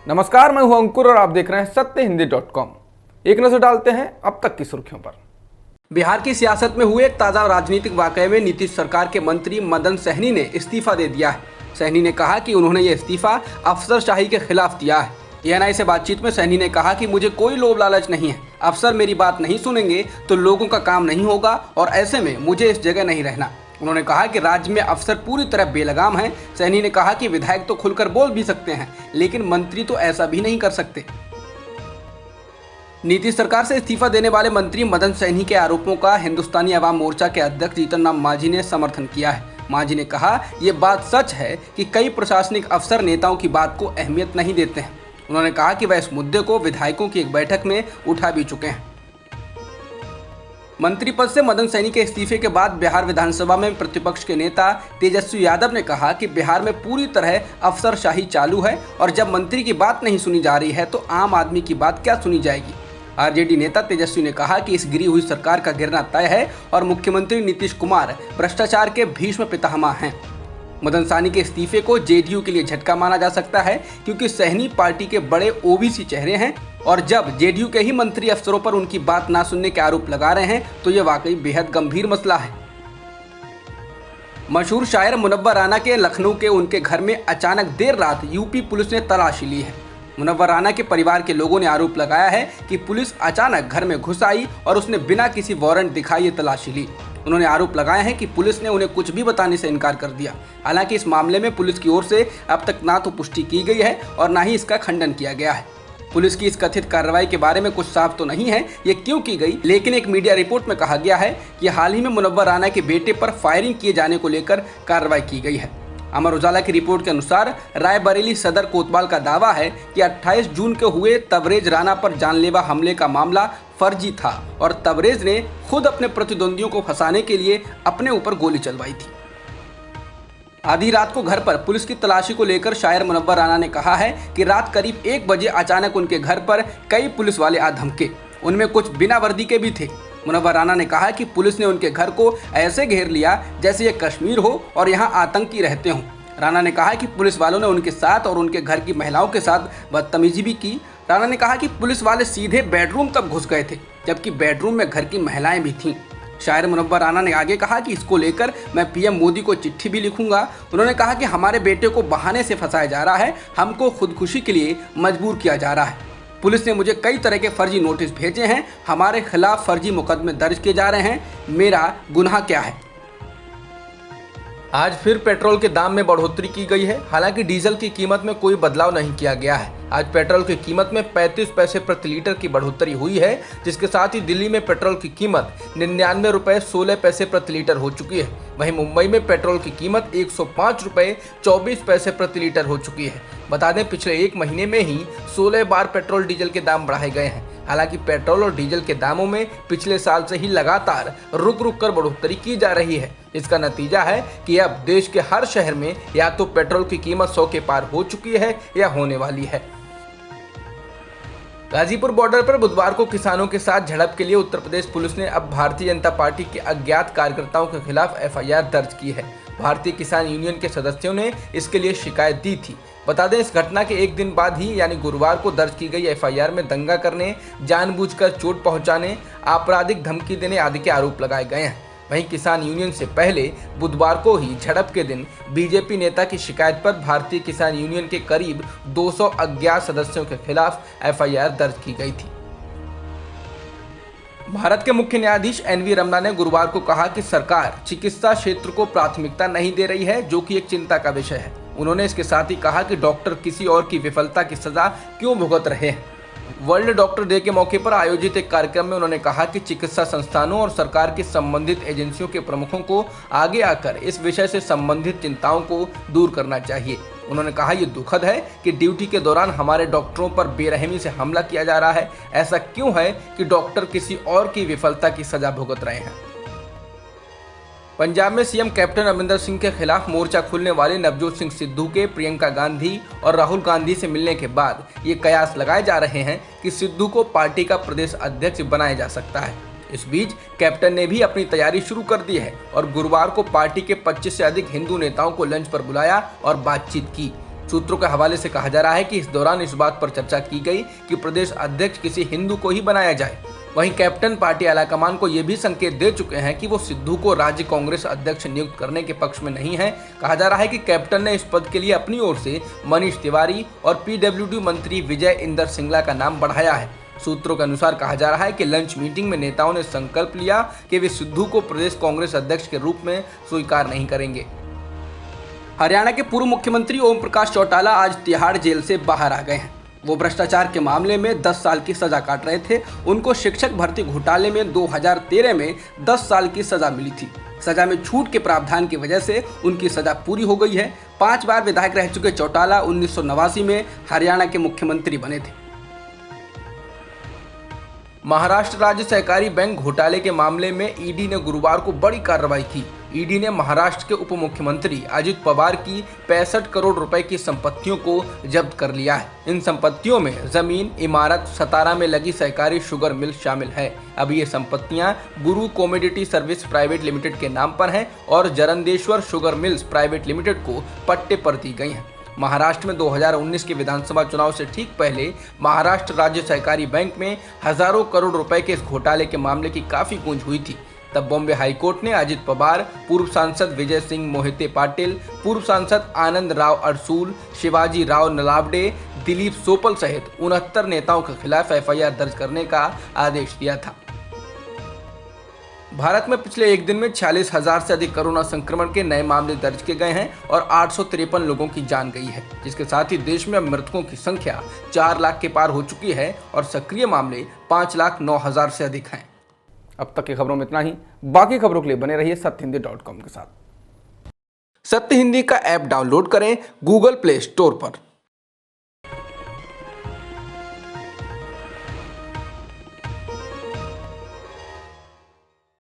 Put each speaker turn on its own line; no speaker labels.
नमस्कार, मैं हूं अंकुर और आप देख रहे हैं सत्यहिंदी.com। एक नजर डालते हैं अब तक की सुर्खियों पर।
बिहार की सियासत में हुए एक ताजा राजनीतिक वाकये में नीतीश सरकार के मंत्री मदन सहनी ने इस्तीफा दे दिया है। सहनी ने कहा कि उन्होंने ये इस्तीफा अफसरशाही के खिलाफ दिया है। एएनआई से बातचीत में सहनी ने कहा कि मुझे कोई लोभ लालच नहीं है, अफसर मेरी बात नहीं सुनेंगे तो लोगों का काम नहीं होगा और ऐसे में मुझे इस जगह नहीं रहना। उन्होंने कहा कि राज्य में अफसर पूरी तरह बेलगाम हैं। सहनी ने कहा कि विधायक तो खुलकर बोल भी सकते हैं, लेकिन मंत्री तो ऐसा भी नहीं कर सकते। नीतीश सरकार से इस्तीफा देने वाले मंत्री मदन सहनी के आरोपों का हिंदुस्तानी अवाम मोर्चा के अध्यक्ष जीतन राम मांझी ने समर्थन किया है। मांझी ने कहा, ये बात सच है कि कई प्रशासनिक अफसर नेताओं की बात को अहमियत नहीं देते हैं। उन्होंने कहा कि वह इस मुद्दे को विधायकों की एक बैठक में उठा भी चुके हैं। मंत्री पद से मदन सहनी के इस्तीफे के बाद बिहार विधानसभा में प्रतिपक्ष के नेता तेजस्वी यादव ने कहा कि बिहार में पूरी तरह अफसरशाही चालू है और जब मंत्री की बात नहीं सुनी जा रही है तो आम आदमी की बात क्या सुनी जाएगी। आरजेडी नेता तेजस्वी ने कहा कि इस गिरी हुई सरकार का गिरना तय है और मुख्यमंत्री नीतीश कुमार भ्रष्टाचार के भीष्म पितामह हैं। मदन सहनी के इस्तीफे को जेडीयू के लिए झटका माना जा सकता है, क्योंकि सहनी पार्टी के बड़े ओबीसी चेहरे हैं और जब जेडीयू के ही मंत्री अफसरों पर उनकी बात ना सुनने के आरोप लगा रहे हैं तो यह वाकई बेहद गंभीर मसला है। मशहूर शायर मुनव्वर राना के लखनऊ के उनके घर में अचानक देर रात यूपी पुलिस ने तलाशी ली है। मुनव्वर राना के परिवार के लोगों ने आरोप लगाया है कि पुलिस अचानक घर में घुस आई और उसने बिना किसी वारंट दिखाए ये तलाशी ली। उन्होंने आरोप लगाया है कि पुलिस ने उन्हें कुछ भी बताने से इनकार कर दिया। हालांकि इस मामले में पुलिस की ओर से अब तक ना तो पुष्टि की गई है और ना ही इसका खंडन किया गया है। पुलिस की इस कथित कार्रवाई के बारे में कुछ साफ तो नहीं है ये क्यों की गई, लेकिन एक मीडिया रिपोर्ट में कहा गया है कि हाल ही में मुनव्वर राना के बेटे पर फायरिंग किए जाने को लेकर कार्रवाई की गई है। अमर उजाला की रिपोर्ट के अनुसार रायबरेली सदर कोतवाल का दावा है कि 28 जून को हुए तबरेज राना पर जानलेवा हमले का मामला फर्जी था और तबरेज ने खुद अपने प्रतिद्वंदियों को फंसाने के लिए अपने ऊपर गोली चलवाई थी। आधी रात को घर पर पुलिस की तलाशी को लेकर शायर मुनव्वर राना ने कहा है कि रात करीब 1 बजे अचानक उनके घर पर कई पुलिस वाले आ धमके, उनमें कुछ बिना वर्दी के भी थे। मुनव्वर राना ने कहा कि पुलिस ने उनके घर को ऐसे घेर लिया जैसे ये कश्मीर हो और यहाँ आतंकी रहते हों। राना ने कहा कि पुलिस वालों ने उनके साथ और उनके घर की महिलाओं के साथ बदतमीजी भी की। राना ने कहा कि पुलिस वाले सीधे बेडरूम तक घुस गए थे, जबकि बेडरूम में घर की महिलाएं भी थीं। शायर मुनव्वर राना ने आगे कहा कि इसको लेकर मैं पीएम मोदी को चिट्ठी भी लिखूंगा। उन्होंने कहा कि हमारे बेटे को बहाने से फंसाया जा रहा है, हमको खुदकुशी के लिए मजबूर किया जा रहा है। पुलिस ने मुझे कई तरह के फर्जी नोटिस भेजे हैं, हमारे खिलाफ फर्जी मुकदमे दर्ज किए जा रहे हैं, मेरा गुनाह क्या है। आज फिर पेट्रोल के दाम में बढ़ोतरी की गई है। हालांकि डीजल की कीमत में कोई बदलाव नहीं किया गया है। आज पेट्रोल की कीमत में 35 पैसे प्रति लीटर की बढ़ोतरी हुई है, जिसके साथ ही दिल्ली में पेट्रोल की कीमत 99 रुपये 16 पैसे प्रति लीटर हो चुकी है। वहीं मुंबई में पेट्रोल की कीमत 105 रुपये 24 पैसे प्रति लीटर हो चुकी है। बता दें, पिछले 1 महीने में ही 16 बार पेट्रोल डीजल के दाम बढ़ाए गए हैं। हालांकि पेट्रोल और डीजल के दामों में पिछले साल से ही लगातार रुक रुक कर बढ़ोतरी की जा रही है। इसका नतीजा है कि अब देश के हर शहर में या तो पेट्रोल की कीमत 100 के पार हो चुकी है या होने वाली है। गाजीपुर बॉर्डर पर बुधवार को किसानों के साथ झड़प के लिए उत्तर प्रदेश पुलिस ने अब भारतीय जनता पार्टी के अज्ञात कार्यकर्ताओं के खिलाफ एफआईआर दर्ज की है। भारतीय किसान यूनियन के सदस्यों ने इसके लिए शिकायत दी थी। बता दें, इस घटना के एक दिन बाद ही यानी गुरुवार को दर्ज की गई एफआईआर में दंगा करने, जानबूझकर चोट पहुंचाने, आपराधिक धमकी देने आदि के आरोप लगाए गए हैं। वहीं किसान यूनियन से पहले बुधवार को ही झड़प के दिन बीजेपी नेता की शिकायत पर भारतीय किसान यूनियन के करीब 200 अज्ञात सदस्यों के खिलाफ एफआईआर दर्ज की गई थी। भारत के मुख्य न्यायाधीश एनवी रमना ने गुरुवार को कहा कि सरकार चिकित्सा क्षेत्र को प्राथमिकता नहीं दे रही है, जो कि एक चिंता का विषय है। उन्होंने इसके साथ ही कहा कि डॉक्टर किसी और की विफलता की सजा क्यों भुगत रहे हैं। वर्ल्ड डॉक्टर डे के मौके पर आयोजित एक कार्यक्रम में उन्होंने कहा कि चिकित्सा संस्थानों और सरकार की संबंधित एजेंसियों के प्रमुखों को आगे आकर इस विषय से संबंधित चिंताओं को दूर करना चाहिए। उन्होंने कहा, ये दुखद है कि ड्यूटी के दौरान हमारे डॉक्टरों पर बेरहमी से हमला किया जा रहा है। ऐसा क्यों है कि डॉक्टर किसी और की विफलता की सजा भुगत रहे हैं। पंजाब में सीएम कैप्टन अमरिंदर सिंह के खिलाफ मोर्चा खोलने वाले नवजोत सिंह सिद्धू के प्रियंका गांधी और राहुल गांधी से मिलने के बाद ये कयास लगाए जा रहे हैं कि सिद्धू को पार्टी का प्रदेश अध्यक्ष बनाया जा सकता है। इस बीच कैप्टन ने भी अपनी तैयारी शुरू कर दी है और गुरुवार को पार्टी के 25 से अधिक हिंदू नेताओं को लंच पर बुलाया और बातचीत की। सूत्रों के हवाले से कहा जा रहा है कि इस दौरान इस बात पर चर्चा की गई कि प्रदेश अध्यक्ष किसी हिंदू को ही बनाया जाए। वहीं कैप्टन पार्टी आलाकमान को ये भी संकेत दे चुके हैं कि वो सिद्धू को राज्य कांग्रेस अध्यक्ष नियुक्त करने के पक्ष में नहीं है। कहा जा रहा है कि कैप्टन ने इस पद के लिए अपनी ओर से मनीष तिवारी और पीडब्ल्यूडी मंत्री विजय इंदर सिंगला का नाम बढ़ाया है। सूत्रों के अनुसार कहा जा रहा है कि लंच मीटिंग में नेताओं ने संकल्प लिया कि वे सिद्धू को प्रदेश कांग्रेस अध्यक्ष के रूप में स्वीकार नहीं करेंगे। हरियाणा के पूर्व मुख्यमंत्री ओम प्रकाश चौटाला आज तिहाड़ जेल से बाहर आ गए हैं। वो भ्रष्टाचार के मामले में 10 साल की सजा काट रहे थे। उनको शिक्षक भर्ती घोटाले में 2013 में 10 साल की सजा मिली थी। सजा में छूट के प्रावधान की वजह से उनकी सजा पूरी हो गई है। 5 बार विधायक रह चुके चौटाला 1989 में हरियाणा के मुख्यमंत्री बने थे। महाराष्ट्र राज्य सहकारी बैंक घोटाले के मामले में ईडी ने गुरुवार को बड़ी कार्रवाई की। ईडी ने महाराष्ट्र के उप मुख्यमंत्री अजित पवार की 65 करोड़ रुपए की संपत्तियों को जब्त कर लिया है। इन संपत्तियों में जमीन, इमारत, सतारा में लगी सहकारी शुगर मिल शामिल है। अब ये संपत्तियां गुरु कमोडिटी सर्विस प्राइवेट लिमिटेड के नाम पर हैं और Jarandeshwar sugar mills private limited को पट्टे पर दी गई हैं। महाराष्ट्र में 2019 के विधानसभा चुनाव से ठीक पहले महाराष्ट्र राज्य सहकारी बैंक में हजारों करोड़ रुपए के इस घोटाले के मामले की काफी गूंज हुई थी। तब बॉम्बे हाईकोर्ट ने अजित पवार, पूर्व सांसद विजय सिंह मोहिते पाटिल, पूर्व सांसद आनंद राव अरसूल, शिवाजी राव नलावडे, दिलीप सोपल सहित 69 नेताओं के खिलाफ एफआईआर दर्ज करने का आदेश दिया था। भारत में पिछले एक दिन में 46,000 से अधिक कोरोना संक्रमण के नए मामले दर्ज किए गए हैं और 853 लोगों की जान गई है, जिसके साथ ही देश में अब मृतकों की संख्या 4 लाख के पार हो चुकी है और सक्रिय मामले 5,09,000 से अधिक हैं।
अब तक की खबरों में इतना ही। बाकी खबरों के लिए बने रहिए सत्यहिंदी.com के साथ।
सत्य हिंदी का ऐप डाउनलोड करें गूगल प्ले स्टोर पर।